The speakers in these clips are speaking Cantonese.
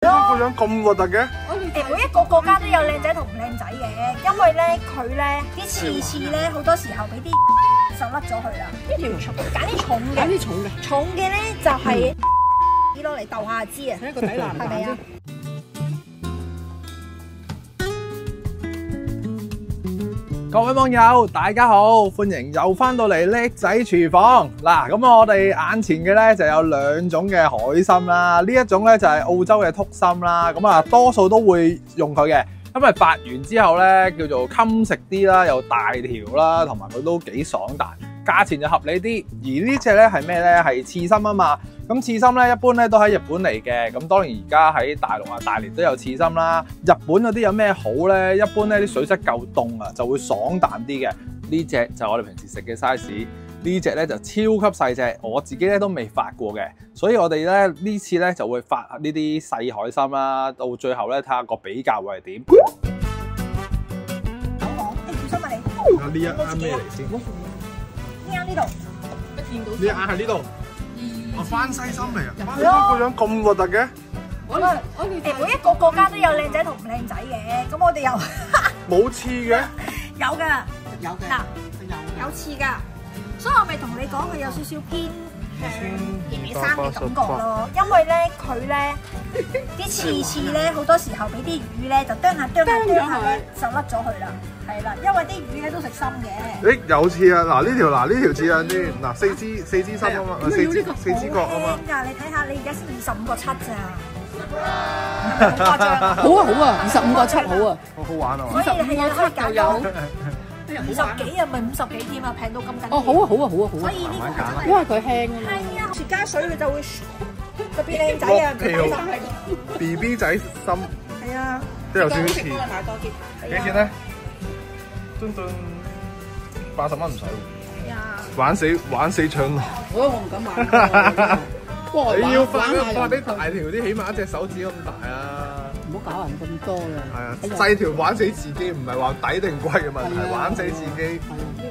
點解個樣咁核突嘅？每一個國家都有靚仔同唔靚仔嘅，因為咧佢咧啲刺刺咧好多時候俾啲就甩咗佢啦。呢條重，揀啲重嘅，揀啲重嘅。重嘅咧就係攞嚟鬥下肢啊！睇一個底藍係咪啊？各位網友，大家好，歡迎又翻到嚟叻仔廚房嗱。咁我哋眼前嘅咧就有兩種嘅海參啦。呢一種咧就係澳洲嘅禿參啦。咁啊，多數都會用佢嘅，因為發完之後咧叫做襟食啲啦，又大條啦，同埋佢都幾爽彈，價錢就合理啲。而呢隻咧係咩咧？係刺參啊嘛。咁刺參咧一般咧都喺日本嚟嘅，咁當然而家喺大陸啊、大連都有刺參啦。日本嗰啲有咩好咧？一般咧啲水質夠凍啊，就會爽彈啲嘅。呢隻就係我哋平時食嘅 size， 呢隻咧就超級細隻，我自己咧都未發過嘅，所以我哋咧呢次咧就會發呢啲細海參啦。到最後咧睇下個比較會係點。好，小心啊你！呢一啱咩嚟先？呢啱呢度，一見到呢啱喺呢度。番西參嚟啊！點解個樣咁核突嘅？每一個國家都有靚仔同唔靚仔嘅，咁我哋又冇刺嘅，有㗎，有嘅，嗱有刺㗎，所以我咪同你講佢有少少偏甜味生嘅感覺咯，因為咧佢咧啲刺刺咧好多時候俾啲魚咧就啄下咧就甩咗佢啦，係啦，因為啲魚咧都食參嘅。誒有刺啊！嗱呢條刺啊先，嗱四支參啊嘛，四支角啊嘛。㗎，你睇下你而家先25個7咋，係咪好誇張啊？好啊好啊，25個7好啊，好玩啊！所以係啊，可以揀到50幾啊，唔係50幾添啊，平到咁緊。哦好啊好啊好啊好啊，所以呢個真係因為佢輕啊嘛。係啊，加水佢就會特別靚仔啊，唔使心力。BB 仔參係啊，都有少少刺。幾買多啲。錢咧？敦80蚊唔使。係啊。玩死搶龍。我唔敢買。你要發啲大條啲，起碼一隻手指咁大啊！唔好搞人咁多啦。係啊，細條玩死自己，唔係話抵定貴嘅問題，玩死自己。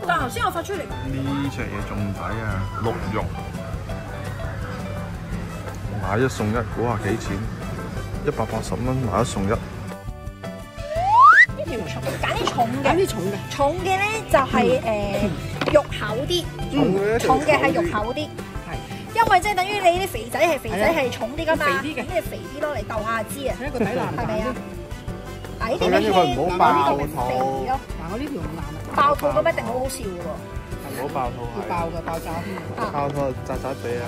但係頭先我發出嚟呢隻嘢仲抵啊，鹿肉買一送一，估下幾錢？180蚊買一送一。呢條重，揀啲重嘅。揀啲重嘅。重嘅咧就係肉厚啲，重嘅係肉厚啲。因為即係等於你啲肥仔係重啲㗎嘛，咁你肥啲攞嚟鬥下肢啊，一個底藍係咪啊？矮啲最緊要佢唔好爆肚。嗱我呢條唔爛啊。爆肚咁一定好好笑嘅喎。唔好爆肚係。要爆嘅，爆炸添。爆肚扎扎地啊！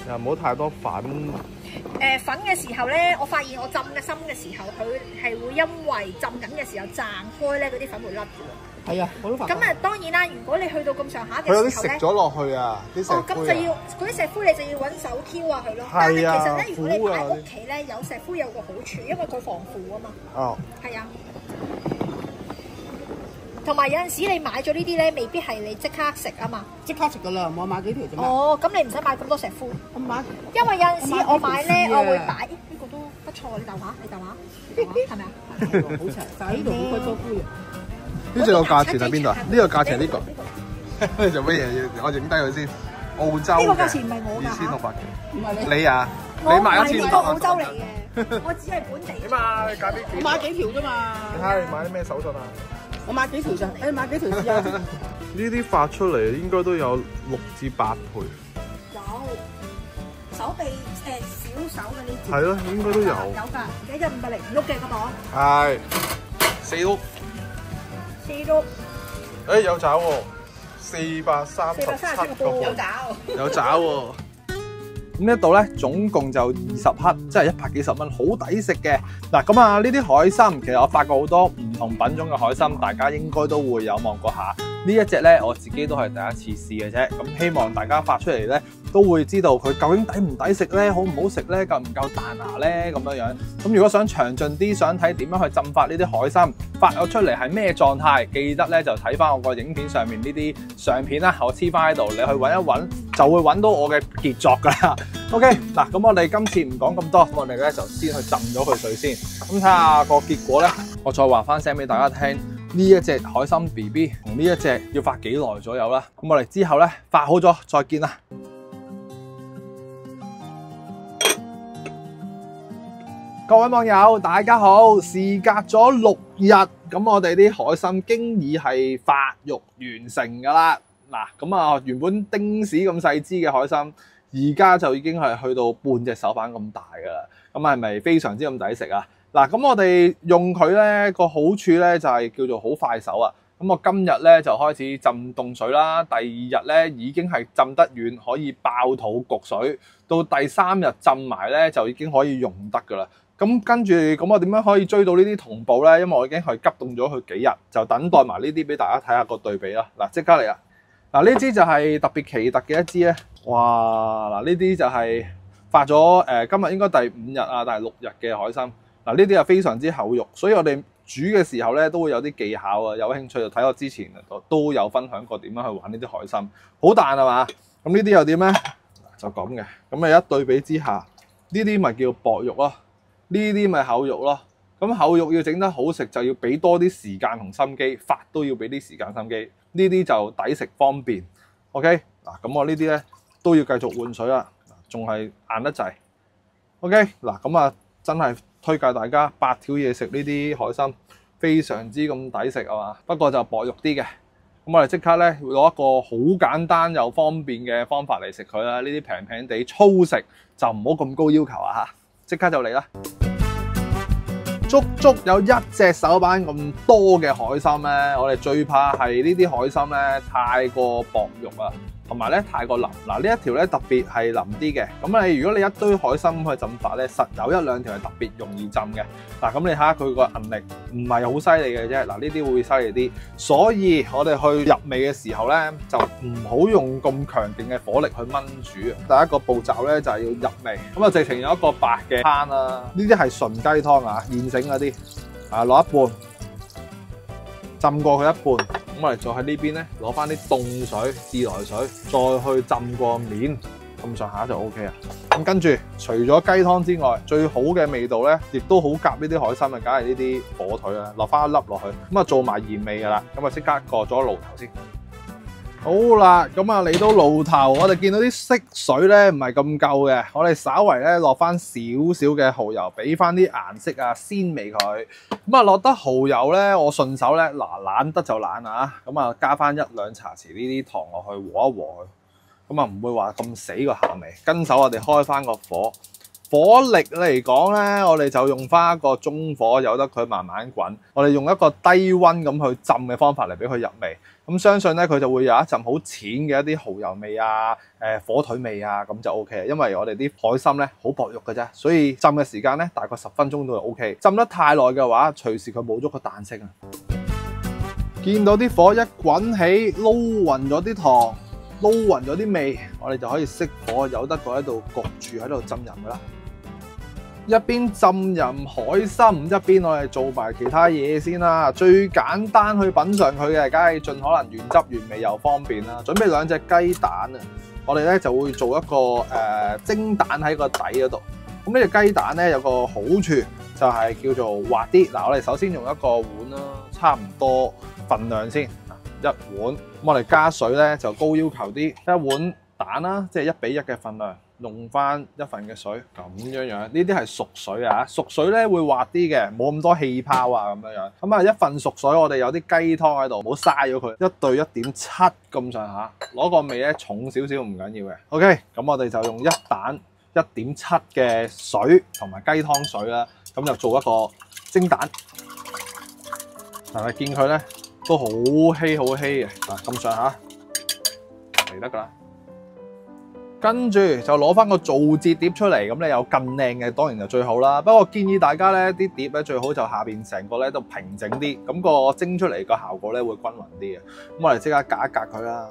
又唔好太多粉。粉嘅時候咧，我發現我浸嘅參嘅時候，佢係會因為浸緊嘅時候掙開咧，嗰啲粉會甩嘅喎。係啊，我都發覺。咁啊，當然啦，如果你去到咁上下嘅時候咧，佢有啲食咗落去啊，啲石灰。哦，咁就要嗰啲石灰，你就要揾手挑下佢咯。但係其實咧，如果你擺屋企咧，有石灰有個好處，因為佢防腐啊嘛。哦。係啊。同埋有陣時你買咗呢啲咧，未必係你即刻食啊嘛。即刻食㗎啦，我買幾條啫嘛。哦，咁你唔使買咁多石灰。我買。因為有陣時我買咧，我會擺呢個都不錯，你豆話，係咪啊？好長，但係呢度好鬼多灰啊。呢隻個價錢喺邊度啊？呢個價錢係呢個。你做乜嘢？我影低佢先。澳洲嘅。呢個價錢唔係我㗎2600幾。唔係你啊？你買1000。呢個澳洲嚟嘅，我只係本地。點啊？你揀啲？我買幾條啫嘛。你睇你買啲咩手信啊？我買幾條咋？你買幾條試下？呢啲發出嚟應該都有6至8倍。有。手臂小手嘅呢啲。係咯，應該都有。有㗎，幾隻500零唔喐嘅個磅。係。4碌。4碌。誒有爪喎，437個有爪。有爪喎。咁呢度咧總共就20克，即係100幾十蚊，好抵食嘅。嗱咁啊，呢啲海參其實我發覺好多唔同品種嘅海參，大家應該都會有望過下。呢一隻咧，我自己都係第一次試嘅啫。咁希望大家發出嚟咧，都會知道佢究竟抵唔抵食咧，好唔好食咧，夠唔夠彈牙咧咁樣樣。咁如果想詳盡啲，想睇點樣去浸發呢啲海參，發咗出嚟係咩狀態，記得咧就睇翻我個影片上面呢啲相片啦，我黐翻喺度，你去揾一揾就會揾到我嘅傑作噶啦。OK， 嗱咁我哋今次唔講咁多，我哋咧就先去浸咗佢水先。咁睇下個結果咧，我再話翻聲俾大家聽。呢一隻海參 BB 同呢一隻要發幾耐左右啦。咁我哋之後咧發好咗再見啦。各位網友大家好，事隔咗6日，咁我哋啲海參經已係發育完成噶啦。嗱，咁啊原本丁屎咁細支嘅海參，而家就已經係去到半隻手板咁大噶啦。咁係咪非常之咁抵食啊？嗱，咁我哋用佢咧個好處咧就係叫做好快手啊。咁我今日咧就開始浸凍水啦，第2日咧已經係浸得軟，可以爆肚焗水，到第3日浸埋咧就已經可以用得噶啦。咁跟住咁我點樣可以追到呢啲同步咧？因為我已經係急凍咗佢幾日，就等待埋呢啲俾大家睇下個對比啦。嗱，即刻嚟啦！嗱，呢支就係特別奇特嘅一支咧。哇！嗱，呢啲就係發咗今日應該第5日啊，第6日嘅海參。嗱，呢啲係非常之厚肉，所以我哋煮嘅時候咧都會有啲技巧啊。有興趣就睇我之前都有分享過點樣去玩呢啲海參，好彈係嘛？咁呢啲又點咧？就咁嘅。咁啊一對比之下，呢啲咪叫薄肉咯，呢啲咪厚肉咯。咁厚肉要整得好食，就要俾多啲時間同心機，發都要俾啲時間心機。呢啲就抵食方便。OK， 嗱，咁我呢啲咧都要繼續換水啦，仲係硬得滯。OK， 嗱，咁啊真係推介大家8條嘢食呢啲海參，非常之咁抵食啊嘛。不過就薄肉啲嘅。咁我哋即刻咧攞一個好簡單又方便嘅方法嚟食佢啦。呢啲平平地粗食就唔好咁高要求啊嚇！即刻就嚟啦！足足有1隻手板咁多嘅海參咧，我哋最怕係呢啲海參咧太過薄肉啊，同埋咧太過腍。嗱，呢一條咧特別係腍啲嘅。咁如果你一堆海參去浸法咧，實有1、2條係特別容易浸嘅。嗱，咁你睇下佢個韌力唔係好犀利嘅啫。嗱，呢啲會犀利啲，所以我哋去入味嘅時候咧，就唔好用咁強勁嘅火力去燜煮。第一個步驟咧就係要入味。咁啊，直情有一個白嘅攤啦，呢啲係純雞湯啊，現成嗰啲啊，攞一半浸過佢一半。咁我哋再喺呢邊咧攞翻啲凍水、自來水，再去浸過面，咁上下就 OK 啦。咁跟住除咗雞湯之外，最好嘅味道咧，亦都好夾呢啲海參啊，梗係呢啲火腿啦，落翻一粒落去，咁啊做埋鹽味噶啦，咁啊即刻過咗爐頭先。好啦，咁啊嚟到爐頭，我哋見到啲色水咧唔係咁夠嘅，我哋稍為咧落翻少少嘅蠔油，俾翻啲顏色啊鮮味佢。咁啊落得蠔油咧，我順手咧懶得就懶啊，咁啊加翻1、2茶匙呢啲糖落去和一和佢，咁啊唔會話咁死個鹹味。跟手我哋開翻個火。火力嚟講咧，我哋就用翻一個中火，由得佢慢慢滾。我哋用一個低溫咁去浸嘅方法嚟俾佢入味。咁相信咧，佢就會有一陣好淺嘅一啲蠔油味啊、火腿味啊，咁就 OK。因為我哋啲海參咧好薄肉嘅啫，所以浸嘅時間咧大概10分鐘都係 OK。浸得太耐嘅話，隨時佢冇咗個彈性啊。見到啲火一滾起，撈勻咗啲糖，撈勻咗啲味，我哋就可以熄火，由得佢喺度焗住喺度浸淫噶啦。一邊浸淫海參，一邊我哋做埋其他嘢先啦。最簡單去品嚐佢嘅，梗係盡可能原汁原味又方便啦。準備2隻雞蛋啊，我哋咧就會做一個蒸蛋喺個底嗰度。咁呢隻雞蛋咧有個好處就係叫做滑啲。嗱，我哋首先用一個碗啦，差唔多份量先，1碗。咁我哋加水咧就高要求啲，1碗蛋啦，即係1比1嘅份量。用翻1份嘅水，咁樣樣，呢啲係熟水啊！熟水咧會滑啲嘅，冇咁多氣泡啊，咁樣樣。咁啊，1份熟水，我哋有啲雞湯喺度，唔好嘥咗佢。1對 1.7 咁上下，攞個味咧重少少唔緊要嘅。OK，咁我哋就用1蛋 1.7 嘅水同埋雞湯水啦，咁就做一個蒸蛋。但係見佢咧都好稀好稀嘅，咁上下嚟得㗎啦。跟住就攞翻個造節碟出嚟，咁你有更靚嘅當然就最好啦。不過建議大家咧啲碟咧最好就下邊成個咧都平整啲，咁個蒸出嚟個效果咧會均勻啲嘅。咁我哋即刻隔一隔佢啦，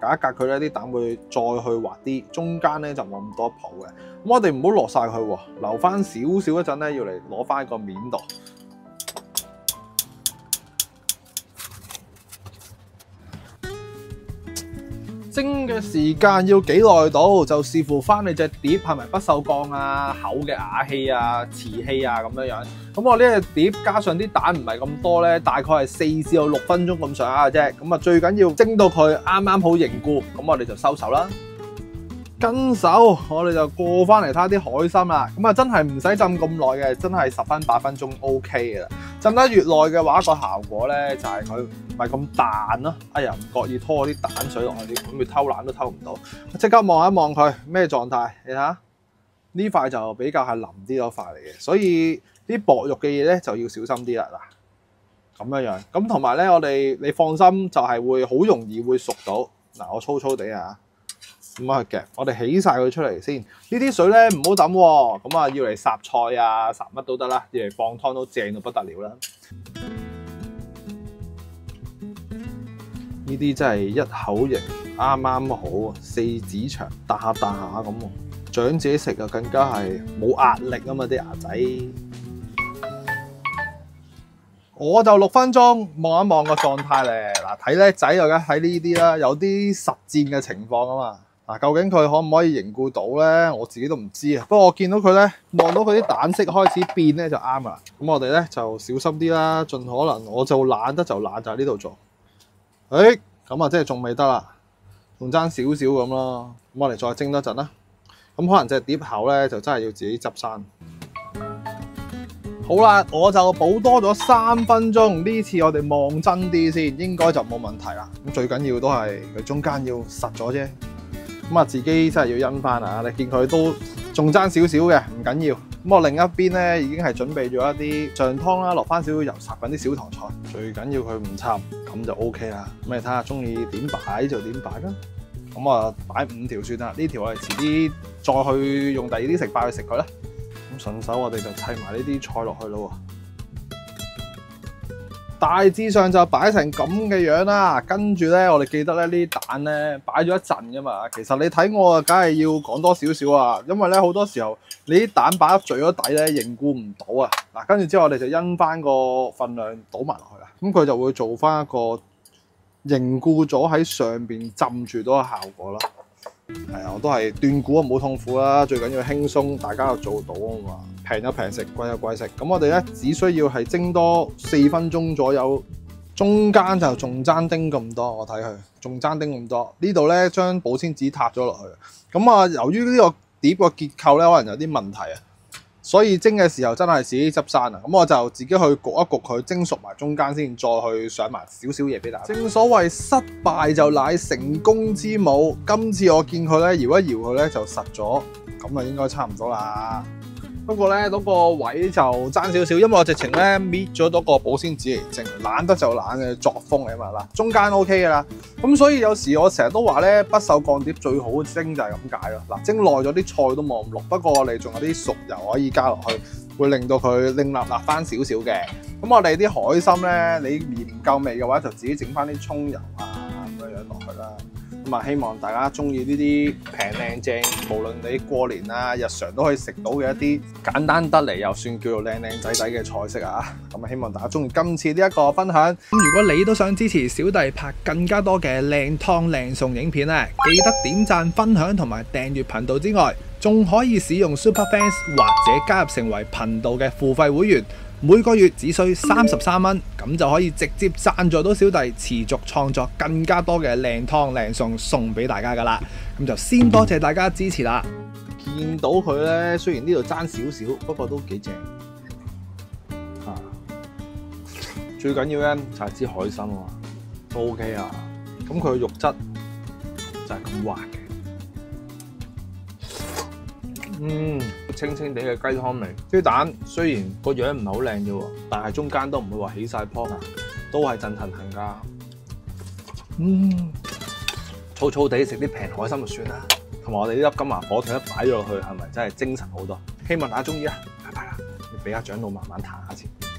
隔一隔佢咧啲蛋會再去滑啲，中間咧就冇咁多泡嘅。咁我哋唔好落晒佢喎，留翻少少一陣咧要嚟攞翻個面度。蒸嘅時間要幾耐到，就視乎翻你隻碟係咪不鏽鋼啊、厚嘅瓦器啊、瓷器啊咁樣樣。咁我呢隻碟加上啲蛋唔係咁多咧，大概係4至6分鐘咁上下嘅啫。咁啊最緊要蒸到佢啱啱好凝固，咁我哋就收手啦。跟手，我哋就過翻嚟睇下啲海參啦。咁啊，真係唔使浸咁耐嘅，真係10分8分鐘 OK 嘅啦。浸得越耐嘅話，個效果咧就係佢唔係咁彈咯。哎呀，唔覺意拖啲蛋水落去，咁佢偷懶都偷唔到。即刻望一望佢咩狀態，你睇下呢塊就比較係腍啲嗰塊嚟嘅，所以啲薄肉嘅嘢咧就要小心啲啦。嗱，咁樣樣，咁同埋咧，你放心就係會好容易會熟到。嗱，我粗粗地啊。咁啊，夾我哋起晒佢出嚟先。呢啲水咧唔好抌喎，咁啊要嚟烚菜啊、烚乜都得啦，要嚟放湯都正到不得了啦。呢啲真係一口型，啱啱好，4指長，彈下咁喎。長者食啊更加係冇壓力啊嘛啲牙仔。我就6分鐘望一望個狀態咧。嗱，睇叻仔又梗睇呢啲啦，有啲實戰嘅情況啊嘛。嗱，究竟佢可唔可以凝固到咧？我自己都唔知啊。不過我見到佢咧，望到佢啲蛋色開始變咧，就啱啦。咁我哋咧就小心啲啦，盡可能我就懶得就懶就喺呢度做。咁啊，即係仲未得啦，仲爭少少咁咯。咁我哋再蒸多陣啦。咁可能隻碟口咧就真係要自己執生。好啦，我就補多咗3分鐘。呢次我哋望真啲先，應該就冇問題啦。咁最緊要都係佢中間要實咗啫。咁啊，自己真係要因翻啊！你見佢都仲爭少少嘅，唔緊要。咁我另一邊咧已經係準備咗一啲醬湯啦，落翻少少油，烚緊啲小棠菜。最緊要佢唔插，咁就 OK 啦。咁你睇下中意點擺就點擺啦。咁啊，擺5條算啦。呢條我哋遲啲再去用第二啲食法去食佢啦。咁順手我哋就砌埋呢啲菜落去咯。大致上就擺成咁嘅樣啦，跟住咧，我哋記得咧呢啲蛋咧擺咗一陣噶嘛。其實你睇我啊，梗係要講多少少啊，因為咧好多時候你啲蛋擺咗聚咗底咧，凝固唔到啊。嗱，跟住之後我哋就因翻個份量倒埋落去啦，咁佢就會做翻一個凝固咗喺上邊浸住到嘅效果啦。係啊，我都係斷估啊，唔好痛苦啦，最緊要輕鬆，大家又做到啊嘛。平有平食，貴有貴食。咁我哋咧只需要係蒸多4分鐘左右，中間就仲爭丁咁多。我睇佢仲爭丁咁多。呢度咧將保鮮紙撻咗落去。咁啊，由於呢個碟個結構咧可能有啲問題啊，所以蒸嘅時候真係自己執生啊。咁我就自己去焗一焗佢，蒸熟埋中間先，再去上埋少少嘢俾大家。正所謂失敗就乃成功之母。今次我見佢咧搖一搖佢咧就實咗，咁啊應該差唔多啦。不過咧，嗰個位就爭少少，因為我直情咧搣咗嗰個保鮮紙嚟蒸，懶得就懶嘅作風嚟嘛。嗱，中間 OK 嘅啦。咁所以有時我成日都話咧，不鏽鋼碟最好蒸就係咁解咯。嗱，蒸耐咗啲菜都冇咁綠，不過我哋仲有啲熟油可以加落去，會令到佢拎立翻少少嘅。咁我哋啲海參咧，你嫌唔夠味嘅話，就自己整翻啲葱油啊咁樣落去啦。咁啊，希望大家中意呢啲平靚正，無論你過年啊、日常都可以食到嘅一啲簡單得嚟又算叫做靚靚仔仔嘅菜式啊！咁啊，希望大家中意今次呢一個分享。咁如果你都想支持小弟拍更加多嘅靚湯靚餸影片咧，記得點讚、分享同埋訂閱頻道之外，仲可以使用 Super Fans 或者加入成為頻道嘅付費會員。每個月只需33蚊，咁就可以直接贊助到小弟持續創作更加多嘅靚湯靚餸送俾大家噶啦。咁就先多謝大家支持啦。見到佢咧，雖然呢度爭少少，不過都幾正。最緊要咧就係支海參啊，都 OK 啊。咁佢嘅肉質就係咁滑嘅。清清地嘅雞湯味，啲蛋雖然個樣唔係好靚啫，但係中間都唔會話起晒泡啊，都係震騰騰噶。粗粗地食啲平海參就算啦，同埋我哋呢粒金華火腿一擺咗落去，係咪真係精神好多？希望大家中意啊！拜拜啦，你俾阿長老慢慢彈下先。